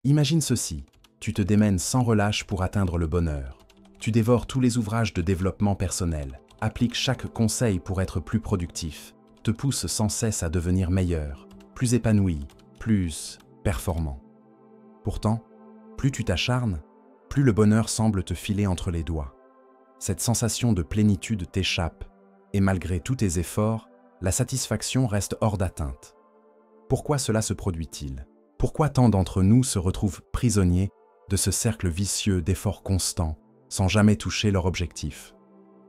Imagine ceci, tu te démènes sans relâche pour atteindre le bonheur. Tu dévores tous les ouvrages de développement personnel, appliques chaque conseil pour être plus productif, te pousses sans cesse à devenir meilleur, plus épanoui, plus performant. Pourtant, plus tu t'acharnes, plus le bonheur semble te filer entre les doigts. Cette sensation de plénitude t'échappe, et malgré tous tes efforts, la satisfaction reste hors d'atteinte. Pourquoi cela se produit-il? Pourquoi tant d'entre nous se retrouvent prisonniers de ce cercle vicieux d'efforts constants, sans jamais toucher leur objectif?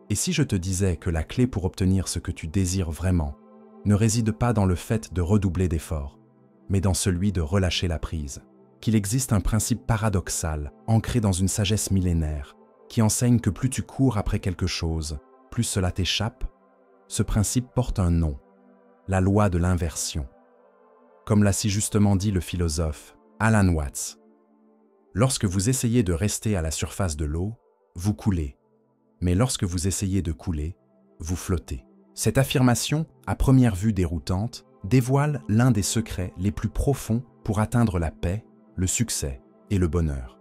Et si je te disais que la clé pour obtenir ce que tu désires vraiment ne réside pas dans le fait de redoubler d'efforts, mais dans celui de relâcher la prise, qu'il existe un principe paradoxal, ancré dans une sagesse millénaire, qui enseigne que plus tu cours après quelque chose, plus cela t'échappe? Ce principe porte un nom, la loi de l'inversion. Comme l'a si justement dit le philosophe Alan Watts. Lorsque vous essayez de rester à la surface de l'eau, vous coulez. Mais lorsque vous essayez de couler, vous flottez. Cette affirmation, à première vue déroutante, dévoile l'un des secrets les plus profonds pour atteindre la paix, le succès et le bonheur.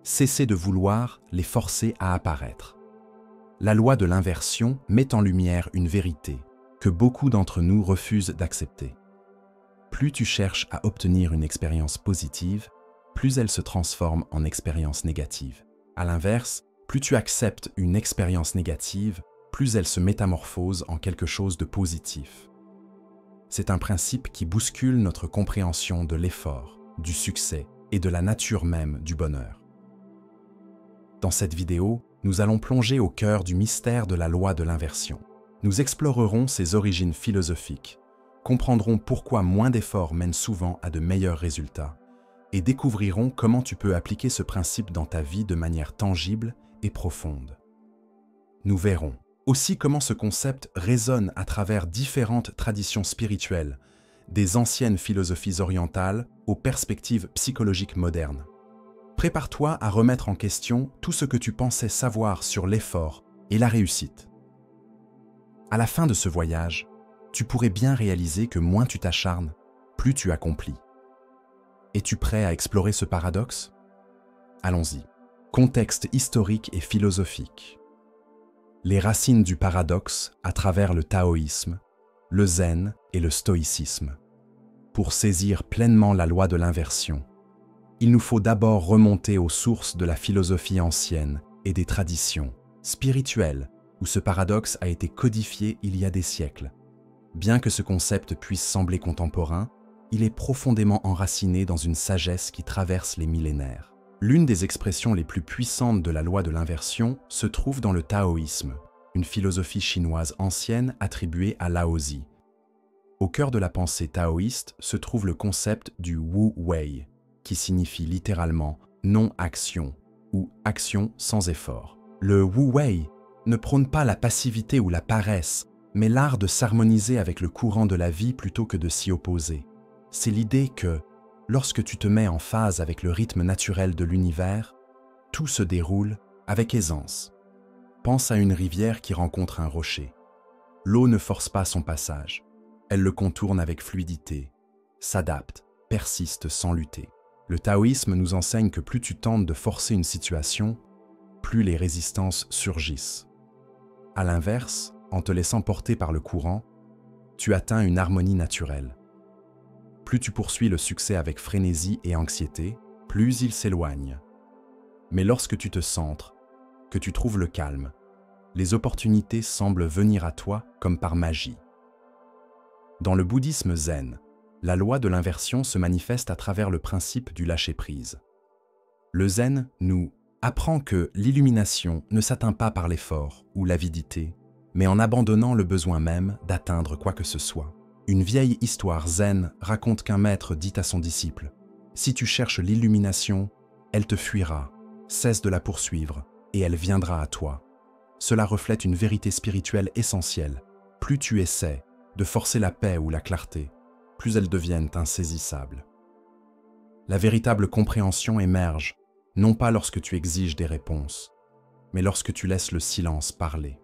Cessez de vouloir les forcer à apparaître. La loi de l'inversion met en lumière une vérité que beaucoup d'entre nous refusent d'accepter. Plus tu cherches à obtenir une expérience positive, plus elle se transforme en expérience négative. À l'inverse, plus tu acceptes une expérience négative, plus elle se métamorphose en quelque chose de positif. C'est un principe qui bouscule notre compréhension de l'effort, du succès et de la nature même du bonheur. Dans cette vidéo, nous allons plonger au cœur du mystère de la loi de l'inversion. Nous explorerons ses origines philosophiques, comprendrons pourquoi moins d'efforts mènent souvent à de meilleurs résultats et découvrirons comment tu peux appliquer ce principe dans ta vie de manière tangible et profonde. Nous verrons aussi comment ce concept résonne à travers différentes traditions spirituelles, des anciennes philosophies orientales aux perspectives psychologiques modernes. Prépare-toi à remettre en question tout ce que tu pensais savoir sur l'effort et la réussite. À la fin de ce voyage, tu pourrais bien réaliser que moins tu t'acharnes, plus tu accomplis. Es-tu prêt à explorer ce paradoxe? Allons-y. Contexte historique et philosophique. Les racines du paradoxe à travers le taoïsme, le zen et le stoïcisme. Pour saisir pleinement la loi de l'inversion, il nous faut d'abord remonter aux sources de la philosophie ancienne et des traditions spirituelles où ce paradoxe a été codifié il y a des siècles. Bien que ce concept puisse sembler contemporain, il est profondément enraciné dans une sagesse qui traverse les millénaires. L'une des expressions les plus puissantes de la loi de l'inversion se trouve dans le taoïsme, une philosophie chinoise ancienne attribuée à Lao Tzu. Au cœur de la pensée taoïste se trouve le concept du Wu Wei, qui signifie littéralement non-action ou action sans effort. Le Wu Wei ne prône pas la passivité ou la paresse, mais l'art de s'harmoniser avec le courant de la vie plutôt que de s'y opposer. C'est l'idée que, lorsque tu te mets en phase avec le rythme naturel de l'univers, tout se déroule avec aisance. Pense à une rivière qui rencontre un rocher. L'eau ne force pas son passage. Elle le contourne avec fluidité, s'adapte, persiste sans lutter. Le taoïsme nous enseigne que plus tu tentes de forcer une situation, plus les résistances surgissent. À l'inverse, en te laissant porter par le courant, tu atteins une harmonie naturelle. Plus tu poursuis le succès avec frénésie et anxiété, plus il s'éloigne. Mais lorsque tu te centres, que tu trouves le calme, les opportunités semblent venir à toi comme par magie. Dans le bouddhisme zen, la loi de l'inversion se manifeste à travers le principe du lâcher-prise. Le zen nous apprend que l'illumination ne s'atteint pas par l'effort ou l'avidité, mais en abandonnant le besoin même d'atteindre quoi que ce soit. Une vieille histoire zen raconte qu'un maître dit à son disciple « Si tu cherches l'illumination, elle te fuira, cesse de la poursuivre, et elle viendra à toi. » Cela reflète une vérité spirituelle essentielle. Plus tu essaies de forcer la paix ou la clarté, plus elles deviennent insaisissables. La véritable compréhension émerge, non pas lorsque tu exiges des réponses, mais lorsque tu laisses le silence parler.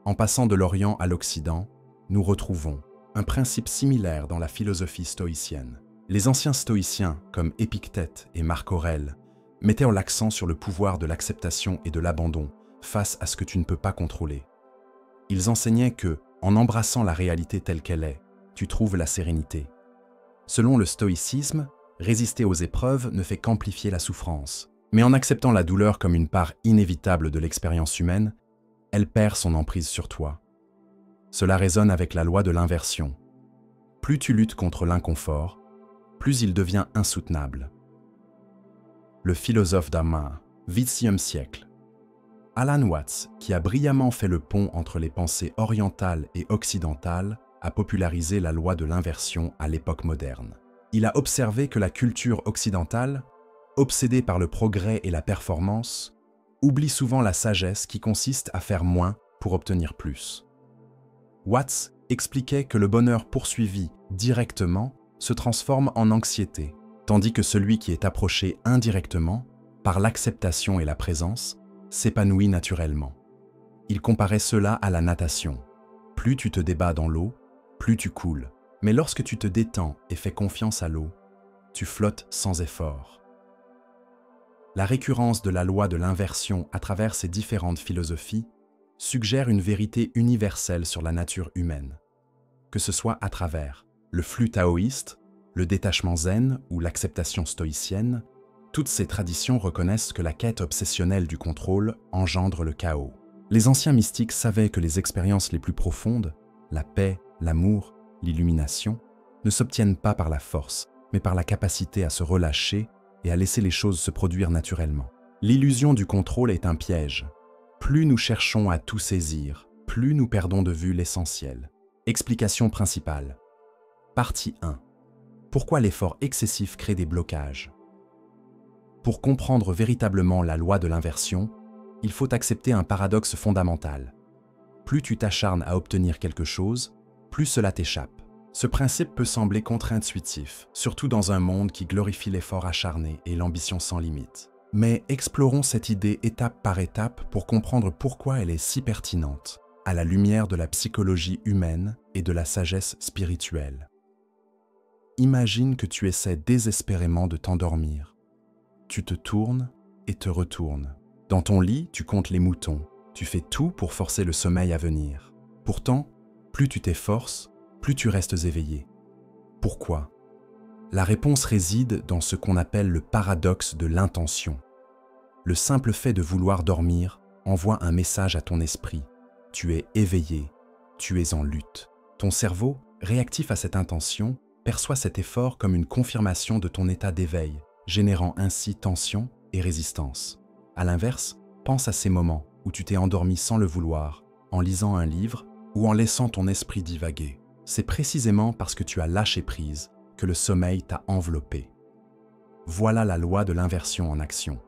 En passant de l'Orient à l'Occident, nous retrouvons un principe similaire dans la philosophie stoïcienne. Les anciens stoïciens, comme Épictète et Marc Aurèle, mettaient l'accent sur le pouvoir de l'acceptation et de l'abandon face à ce que tu ne peux pas contrôler. Ils enseignaient que, en embrassant la réalité telle qu'elle est, tu trouves la sérénité. Selon le stoïcisme, résister aux épreuves ne fait qu'amplifier la souffrance. Mais en acceptant la douleur comme une part inévitable de l'expérience humaine, elle perd son emprise sur toi. Cela résonne avec la loi de l'inversion. Plus tu luttes contre l'inconfort, plus il devient insoutenable. Le philosophe d'Armagh, XXe siècle. Alan Watts, qui a brillamment fait le pont entre les pensées orientales et occidentales, a popularisé la loi de l'inversion à l'époque moderne. Il a observé que la culture occidentale, obsédée par le progrès et la performance, oublie souvent la sagesse qui consiste à faire moins pour obtenir plus. Watts expliquait que le bonheur poursuivi directement se transforme en anxiété, tandis que celui qui est approché indirectement, par l'acceptation et la présence, s'épanouit naturellement. Il comparait cela à la natation. Plus tu te débats dans l'eau, plus tu coules. Mais lorsque tu te détends et fais confiance à l'eau, tu flottes sans effort. La récurrence de la loi de l'inversion à travers ces différentes philosophies suggère une vérité universelle sur la nature humaine, que ce soit à travers le flux taoïste, le détachement zen ou l'acceptation stoïcienne. Toutes ces traditions reconnaissent que la quête obsessionnelle du contrôle engendre le chaos. Les anciens mystiques savaient que les expériences les plus profondes, la paix, l'amour, l'illumination, ne s'obtiennent pas par la force, mais par la capacité à se relâcher et à laisser les choses se produire naturellement. L'illusion du contrôle est un piège. Plus nous cherchons à tout saisir, plus nous perdons de vue l'essentiel. Explication principale. Partie 1. Pourquoi l'effort excessif crée des blocages? Pour comprendre véritablement la loi de l'inversion, il faut accepter un paradoxe fondamental. Plus tu t'acharnes à obtenir quelque chose, plus cela t'échappe. Ce principe peut sembler contre-intuitif, surtout dans un monde qui glorifie l'effort acharné et l'ambition sans limite. Mais explorons cette idée étape par étape pour comprendre pourquoi elle est si pertinente, à la lumière de la psychologie humaine et de la sagesse spirituelle. Imagine que tu essaies désespérément de t'endormir. Tu te tournes et te retournes. Dans ton lit, tu comptes les moutons. Tu fais tout pour forcer le sommeil à venir. Pourtant, plus tu t'efforces, plus tu restes éveillé. Pourquoi? La réponse réside dans ce qu'on appelle le paradoxe de l'intention. Le simple fait de vouloir dormir envoie un message à ton esprit. Tu es éveillé, tu es en lutte. Ton cerveau, réactif à cette intention, perçoit cet effort comme une confirmation de ton état d'éveil, générant ainsi tension et résistance. À l'inverse, pense à ces moments où tu t'es endormi sans le vouloir, en lisant un livre ou en laissant ton esprit divaguer. C'est précisément parce que tu as lâché prise que le sommeil t'a enveloppé. Voilà la loi de l'inversion en action.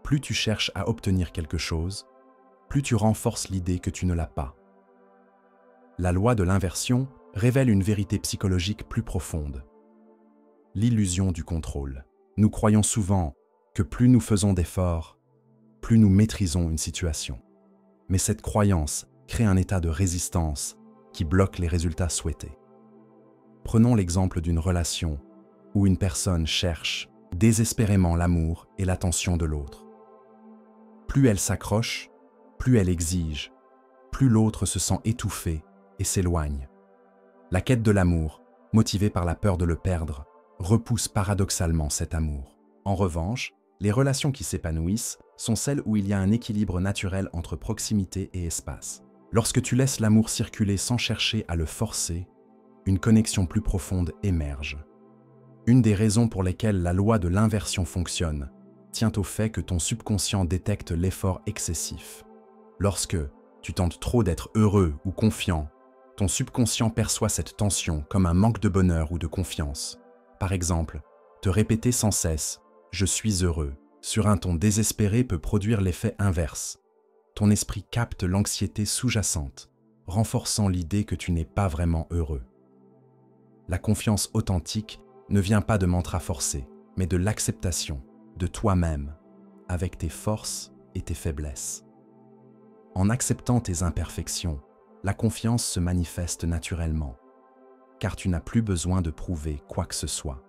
Plus tu cherches à obtenir quelque chose, plus tu renforces l'idée que tu ne l'as pas. La loi de l'inversion révèle une vérité psychologique plus profonde. L'illusion du contrôle. Nous croyons souvent que plus nous faisons d'efforts, plus nous maîtrisons une situation. Mais cette croyance crée un état de résistance qui bloque les résultats souhaités. Prenons l'exemple d'une relation où une personne cherche désespérément l'amour et l'attention de l'autre. Plus elle s'accroche, plus elle exige, plus l'autre se sent étouffé et s'éloigne. La quête de l'amour, motivée par la peur de le perdre, repousse paradoxalement cet amour. En revanche, les relations qui s'épanouissent sont celles où il y a un équilibre naturel entre proximité et espace. Lorsque tu laisses l'amour circuler sans chercher à le forcer, une connexion plus profonde émerge. Une des raisons pour lesquelles la loi de l'inversion fonctionne tient au fait que ton subconscient détecte l'effort excessif. Lorsque tu tentes trop d'être heureux ou confiant, ton subconscient perçoit cette tension comme un manque de bonheur ou de confiance. Par exemple, te répéter sans cesse « je suis heureux » sur un ton désespéré peut produire l'effet inverse. Ton esprit capte l'anxiété sous-jacente, renforçant l'idée que tu n'es pas vraiment heureux. La confiance authentique ne vient pas de mantras forcés, mais de l'acceptation de toi-même, avec tes forces et tes faiblesses. En acceptant tes imperfections, la confiance se manifeste naturellement, car tu n'as plus besoin de prouver quoi que ce soit.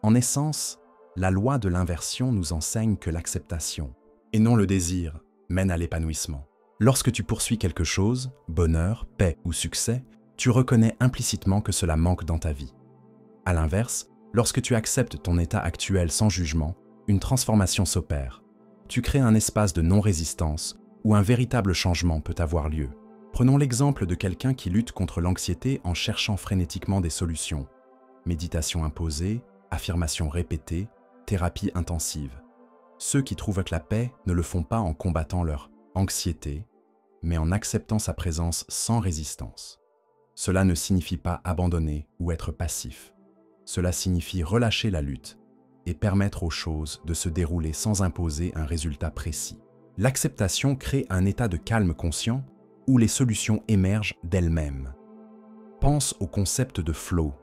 En essence, la loi de l'inversion nous enseigne que l'acceptation, et non le désir, mène à l'épanouissement. Lorsque tu poursuis quelque chose, bonheur, paix ou succès, tu reconnais implicitement que cela manque dans ta vie. À l'inverse, lorsque tu acceptes ton état actuel sans jugement, une transformation s'opère. Tu crées un espace de non-résistance où un véritable changement peut avoir lieu. Prenons l'exemple de quelqu'un qui lutte contre l'anxiété en cherchant frénétiquement des solutions. Méditation imposée, affirmations répétées, thérapie intensive. Ceux qui trouvent la paix ne le font pas en combattant leur anxiété, mais en acceptant sa présence sans résistance. Cela ne signifie pas abandonner ou être passif. Cela signifie relâcher la lutte et permettre aux choses de se dérouler sans imposer un résultat précis. L'acceptation crée un état de calme conscient où les solutions émergent d'elles-mêmes. Pense au concept de flow,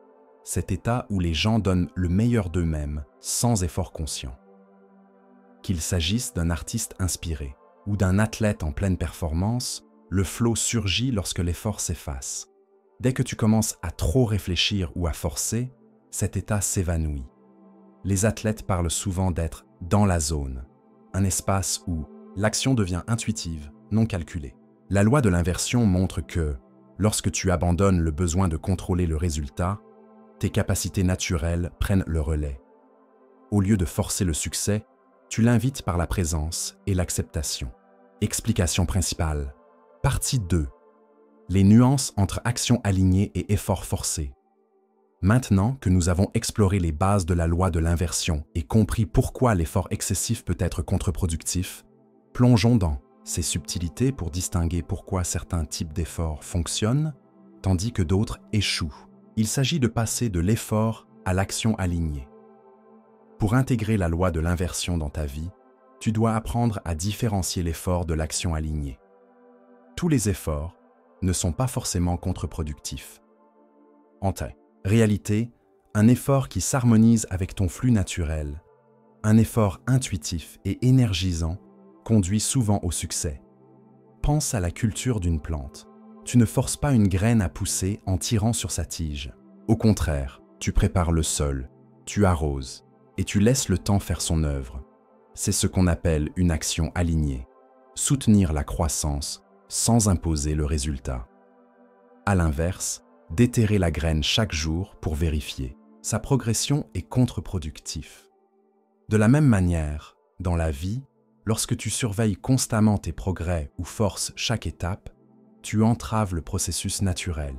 cet état où les gens donnent le meilleur d'eux-mêmes sans effort conscient. Qu'il s'agisse d'un artiste inspiré ou d'un athlète en pleine performance, le flow surgit lorsque l'effort s'efface. Dès que tu commences à trop réfléchir ou à forcer, cet état s'évanouit. Les athlètes parlent souvent d'être dans la zone, un espace où l'action devient intuitive, non calculée. La loi de l'inversion montre que, lorsque tu abandonnes le besoin de contrôler le résultat, tes capacités naturelles prennent le relais. Au lieu de forcer le succès, tu l'invites par la présence et l'acceptation. Explication principale. Partie 2. Les nuances entre action alignée et effort forcé. Maintenant que nous avons exploré les bases de la loi de l'inversion et compris pourquoi l'effort excessif peut être contre-productif, plongeons dans ces subtilités pour distinguer pourquoi certains types d'efforts fonctionnent, tandis que d'autres échouent. Il s'agit de passer de l'effort à l'action alignée. Pour intégrer la loi de l'inversion dans ta vie, tu dois apprendre à différencier l'effort de l'action alignée. Tous les efforts ne sont pas forcément contre-productifs. En réalité, un effort qui s'harmonise avec ton flux naturel, un effort intuitif et énergisant, conduit souvent au succès. Pense à la culture d'une plante. Tu ne forces pas une graine à pousser en tirant sur sa tige. Au contraire, tu prépares le sol, tu arroses et tu laisses le temps faire son œuvre. C'est ce qu'on appelle une action alignée. Soutenir la croissance sans imposer le résultat. À l'inverse, déterrer la graine chaque jour pour vérifier. Sa progression est contre-productif. De la même manière, dans la vie, lorsque tu surveilles constamment tes progrès ou forces chaque étape, tu entraves le processus naturel.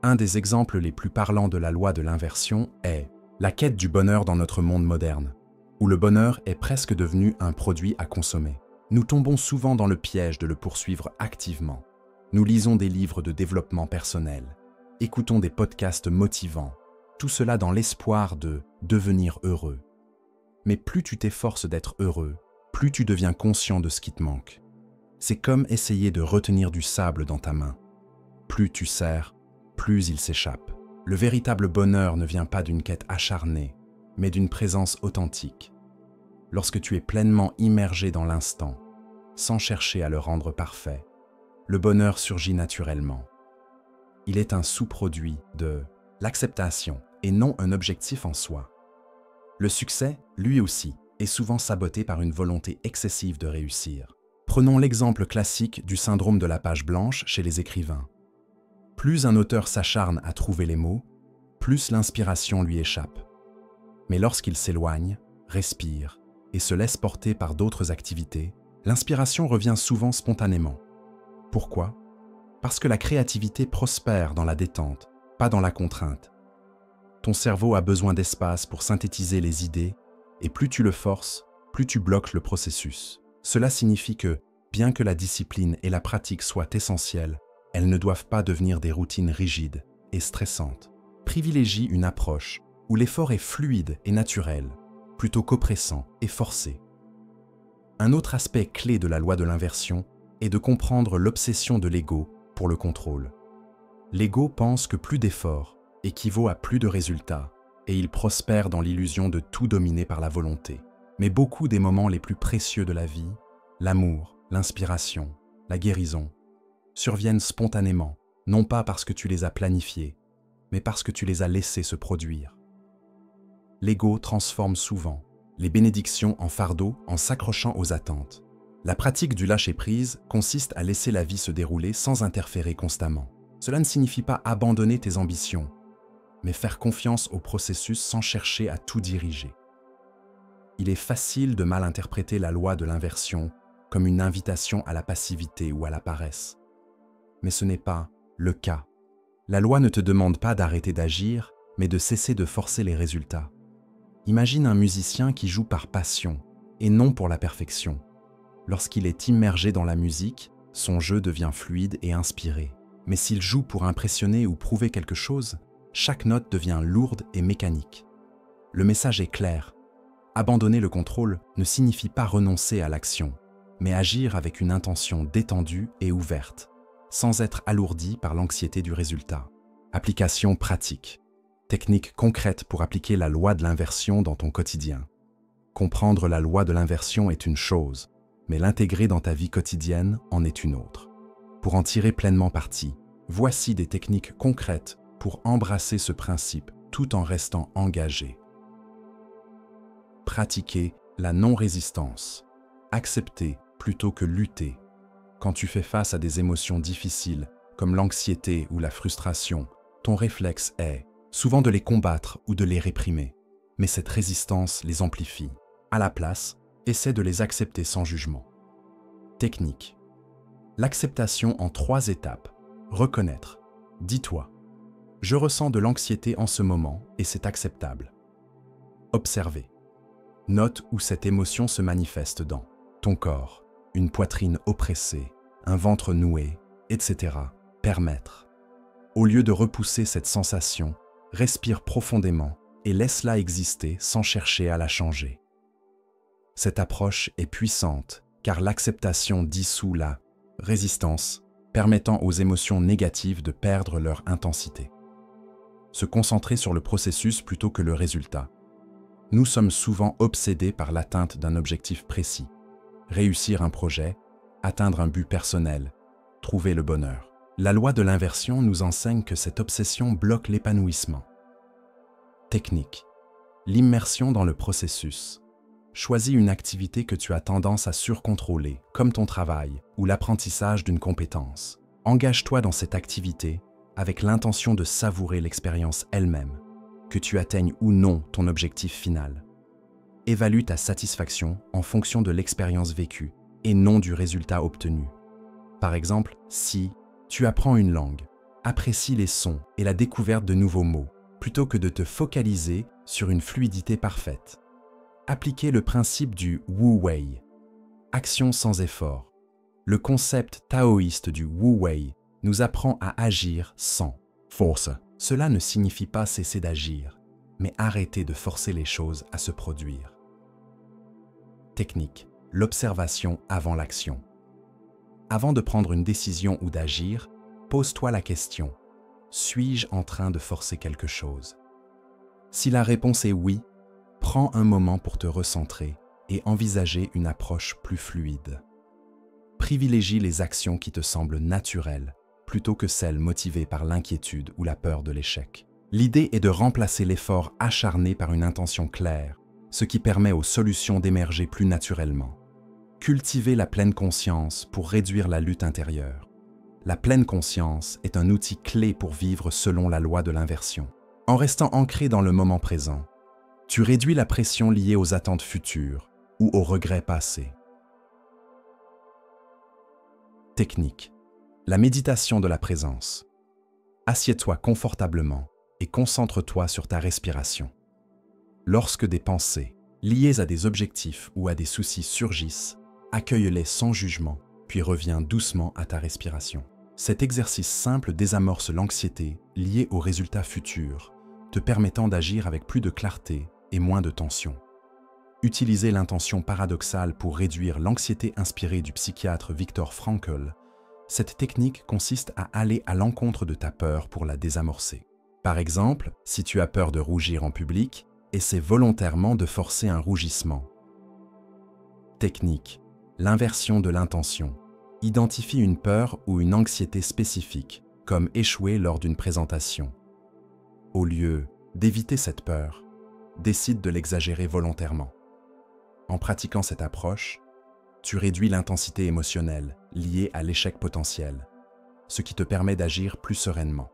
Un des exemples les plus parlants de la loi de l'inversion est la quête du bonheur dans notre monde moderne, où le bonheur est presque devenu un produit à consommer. Nous tombons souvent dans le piège de le poursuivre activement. Nous lisons des livres de développement personnel, écoutons des podcasts motivants, tout cela dans l'espoir de devenir heureux. Mais plus tu t'efforces d'être heureux, plus tu deviens conscient de ce qui te manque. C'est comme essayer de retenir du sable dans ta main. Plus tu serres, plus il s'échappe. Le véritable bonheur ne vient pas d'une quête acharnée, mais d'une présence authentique. Lorsque tu es pleinement immergé dans l'instant, sans chercher à le rendre parfait, le bonheur surgit naturellement. Il est un sous-produit de l'acceptation et non un objectif en soi. Le succès, lui aussi, est souvent saboté par une volonté excessive de réussir. Prenons l'exemple classique du syndrome de la page blanche chez les écrivains. Plus un auteur s'acharne à trouver les mots, plus l'inspiration lui échappe. Mais lorsqu'il s'éloigne, respire et se laisse porter par d'autres activités, l'inspiration revient souvent spontanément. Pourquoi ? Parce que la créativité prospère dans la détente, pas dans la contrainte. Ton cerveau a besoin d'espace pour synthétiser les idées, et plus tu le forces, plus tu bloques le processus. Cela signifie que, bien que la discipline et la pratique soient essentielles, elles ne doivent pas devenir des routines rigides et stressantes. Privilégie une approche où l'effort est fluide et naturel, plutôt qu'oppressant et forcé. Un autre aspect clé de la loi de l'inversion est de comprendre l'obsession de l'ego pour le contrôle. L'ego pense que plus d'efforts équivaut à plus de résultats, et il prospère dans l'illusion de tout dominer par la volonté. Mais beaucoup des moments les plus précieux de la vie, l'amour, l'inspiration, la guérison, surviennent spontanément, non pas parce que tu les as planifiés, mais parce que tu les as laissés se produire. l'ego transforme souvent les bénédictions en fardeau en s'accrochant aux attentes. La pratique du lâcher-prise consiste à laisser la vie se dérouler sans interférer constamment. Cela ne signifie pas abandonner tes ambitions, mais faire confiance au processus sans chercher à tout diriger. Il est facile de mal interpréter la loi de l'inversion comme une invitation à la passivité ou à la paresse. Mais ce n'est pas le cas. La loi ne te demande pas d'arrêter d'agir, mais de cesser de forcer les résultats. Imagine un musicien qui joue par passion et non pour la perfection. Lorsqu'il est immergé dans la musique, son jeu devient fluide et inspiré. Mais s'il joue pour impressionner ou prouver quelque chose, chaque note devient lourde et mécanique. Le message est clair. Abandonner le contrôle ne signifie pas renoncer à l'action, mais agir avec une intention détendue et ouverte, sans être alourdi par l'anxiété du résultat. Application pratique. Technique concrète pour appliquer la loi de l'inversion dans ton quotidien. Comprendre la loi de l'inversion est une chose, mais l'intégrer dans ta vie quotidienne en est une autre. Pour en tirer pleinement parti, voici des techniques concrètes pour embrasser ce principe tout en restant engagé. Pratiquer la non-résistance. Accepter plutôt que lutter. Quand tu fais face à des émotions difficiles, comme l'anxiété ou la frustration, ton réflexe est souvent de les combattre ou de les réprimer. Mais cette résistance les amplifie. À la place, essaie de les accepter sans jugement. Technique. L'acceptation en 3 étapes. Reconnaître. Dis-toi. Je ressens de l'anxiété en ce moment et c'est acceptable. Observer. Note où cette émotion se manifeste dans ton corps, une poitrine oppressée, un ventre noué, etc. Permettre. Au lieu de repousser cette sensation, respire profondément et laisse-la exister sans chercher à la changer. Cette approche est puissante car l'acceptation dissout la résistance, permettant aux émotions négatives de perdre leur intensité. Se concentrer sur le processus plutôt que le résultat. Nous sommes souvent obsédés par l'atteinte d'un objectif précis. Réussir un projet, atteindre un but personnel, trouver le bonheur. La loi de l'inversion nous enseigne que cette obsession bloque l'épanouissement. Technique. L'immersion dans le processus. Choisis une activité que tu as tendance à surcontrôler, comme ton travail ou l'apprentissage d'une compétence. Engage-toi dans cette activité avec l'intention de savourer l'expérience elle-même, que tu atteignes ou non ton objectif final. Évalue ta satisfaction en fonction de l'expérience vécue et non du résultat obtenu. Par exemple, si tu apprends une langue, apprécie les sons et la découverte de nouveaux mots, plutôt que de te focaliser sur une fluidité parfaite. Appliquez le principe du Wu Wei, action sans effort. Le concept taoïste du Wu Wei nous apprend à agir sans force. Cela ne signifie pas cesser d'agir, mais arrêter de forcer les choses à se produire. Technique. L'observation avant l'action. Avant de prendre une décision ou d'agir, pose-toi la question « Suis-je en train de forcer quelque chose ?» Si la réponse est oui, prends un moment pour te recentrer et envisager une approche plus fluide. Privilégie les actions qui te semblent naturelles plutôt que celles motivées par l'inquiétude ou la peur de l'échec. L'idée est de remplacer l'effort acharné par une intention claire, ce qui permet aux solutions d'émerger plus naturellement. Cultiver la pleine conscience pour réduire la lutte intérieure. La pleine conscience est un outil clé pour vivre selon la loi de l'inversion. En restant ancré dans le moment présent, tu réduis la pression liée aux attentes futures ou aux regrets passés. Technique. La méditation de la présence. Assieds-toi confortablement et concentre-toi sur ta respiration. Lorsque des pensées liées à des objectifs ou à des soucis surgissent, accueille-les sans jugement, puis reviens doucement à ta respiration. Cet exercice simple désamorce l'anxiété liée aux résultats futurs, te permettant d'agir avec plus de clarté et moins de tension. Utilisez l'intention paradoxale pour réduire l'anxiété inspirée du psychiatre Viktor Frankl. Cette technique consiste à aller à l'encontre de ta peur pour la désamorcer. Par exemple, si tu as peur de rougir en public, essaie volontairement de forcer un rougissement. Technique. L'inversion de l'intention. Identifie une peur ou une anxiété spécifique, comme échouer lors d'une présentation. Au lieu d'éviter cette peur, décide de l'exagérer volontairement. En pratiquant cette approche, tu réduis l'intensité émotionnelle liée à l'échec potentiel, ce qui te permet d'agir plus sereinement.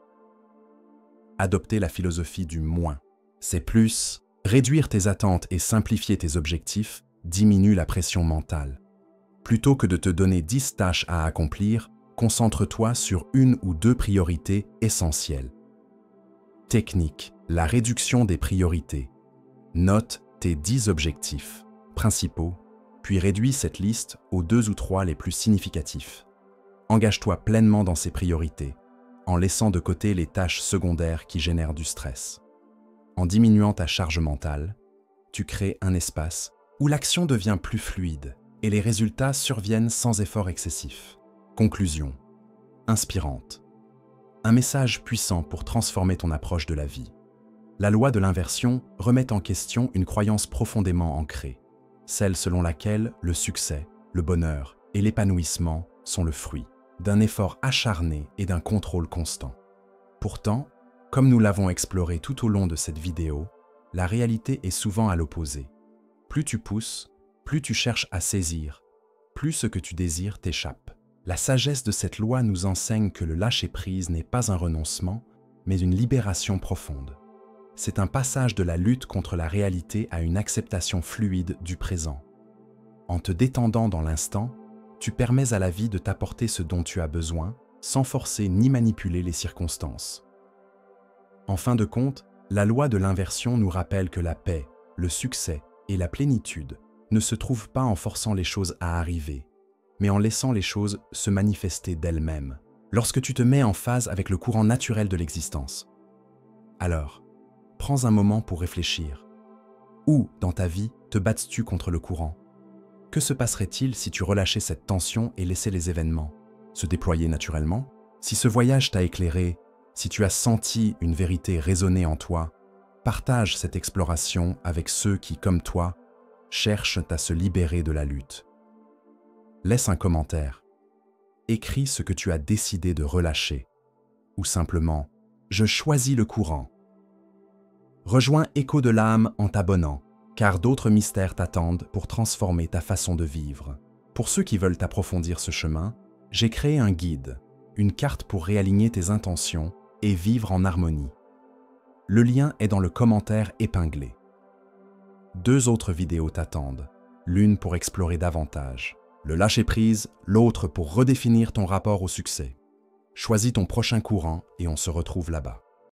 Adopter la philosophie du moins, c'est plus. Réduire tes attentes et simplifier tes objectifs diminue la pression mentale. Plutôt que de te donner 10 tâches à accomplir, concentre-toi sur une ou deux priorités essentielles. Technique, la réduction des priorités. Note tes 10 objectifs principaux, puis réduis cette liste aux 2 ou 3 les plus significatifs. Engage-toi pleinement dans ces priorités, en laissant de côté les tâches secondaires qui génèrent du stress. En diminuant ta charge mentale, tu crées un espace où l'action devient plus fluide et les résultats surviennent sans effort excessif. Conclusion. Inspirante. Un message puissant pour transformer ton approche de la vie. La loi de l'inversion remet en question une croyance profondément ancrée, celle selon laquelle le succès, le bonheur et l'épanouissement sont le fruit d'un effort acharné et d'un contrôle constant. Pourtant, comme nous l'avons exploré tout au long de cette vidéo, la réalité est souvent à l'opposé. Plus tu pousses, plus tu cherches à saisir, plus ce que tu désires t'échappe. La sagesse de cette loi nous enseigne que le lâcher-prise n'est pas un renoncement, mais une libération profonde. C'est un passage de la lutte contre la réalité à une acceptation fluide du présent. En te détendant dans l'instant, tu permets à la vie de t'apporter ce dont tu as besoin, sans forcer ni manipuler les circonstances. En fin de compte, la loi de l'inversion nous rappelle que la paix, le succès et la plénitude ne se trouvent pas en forçant les choses à arriver, mais en laissant les choses se manifester d'elles-mêmes, lorsque tu te mets en phase avec le courant naturel de l'existence. Alors, prends un moment pour réfléchir. Où, dans ta vie, te battes-tu contre le courant? Que se passerait-il si tu relâchais cette tension et laissais les événements se déployer naturellement? Si ce voyage t'a éclairé, si tu as senti une vérité résonner en toi, partage cette exploration avec ceux qui, comme toi, cherchent à se libérer de la lutte. Laisse un commentaire. Écris ce que tu as décidé de relâcher. Ou simplement, je choisis le courant. Rejoins Écho de l'âme en t'abonnant, car d'autres mystères t'attendent pour transformer ta façon de vivre. Pour ceux qui veulent approfondir ce chemin, j'ai créé un guide, une carte pour réaligner tes intentions et vivre en harmonie. Le lien est dans le commentaire épinglé. 2 autres vidéos t'attendent, l'une pour explorer davantage le lâcher-prise, l'autre pour redéfinir ton rapport au succès. Choisis ton prochain courant et on se retrouve là-bas.